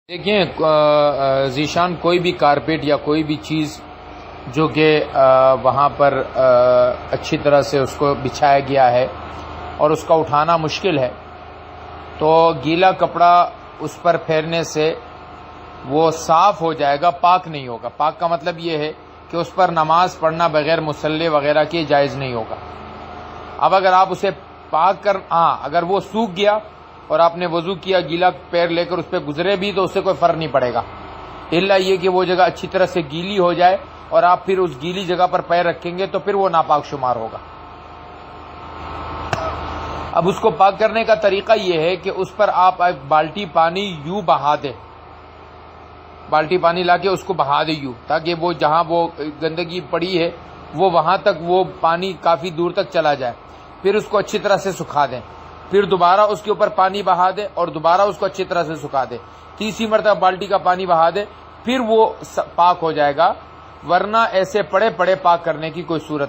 دیکھیں ذیشان کوئی بھی کارپیٹ یا کوئی بھی چیز جو کہ وہاں پر اچھی طرح سے اس کو بچھایا گیا ہے اور اس کا اٹھانا مشکل ہے، تو گیلا کپڑا اس پر پھیرنے سے وہ صاف ہو جائے گا، پاک نہیں ہوگا۔ پاک کا مطلب یہ ہے کہ اس پر نماز پڑھنا بغیر مصلی وغیرہ کے جائز نہیں ہوگا۔ اب اگر آپ اسے پاک اگر وہ سوکھ گیا اور آپ نے وضو کیا، گیلا پیر لے کر اس پہ گزرے بھی تو اس سے کوئی فرق نہیں پڑے گا، الا یہ کہ وہ جگہ اچھی طرح سے گیلی ہو جائے اور آپ پھر اس گیلی جگہ پر پیر رکھیں گے تو پھر وہ ناپاک شمار ہوگا۔ اب اس کو پاک کرنے کا طریقہ یہ ہے کہ اس پر آپ ایک بالٹی پانی یوں بہا دیں، بالٹی پانی لا کے اس کو بہا دیں یوں، تاکہ وہ جہاں وہ گندگی پڑی ہے وہ وہاں تک وہ پانی کافی دور تک چلا جائے۔ پھر اس کو اچھی طرح سے سکھا دیں، پھر دوبارہ اس کے اوپر پانی بہا دیں اور دوبارہ اس کو اچھی طرح سے سکھا دیں، تیسری مرتبہ بالٹی کا پانی بہا دیں، پھر وہ پاک ہو جائے گا، ورنہ ایسے پڑے پاک کرنے کی کوئی صورت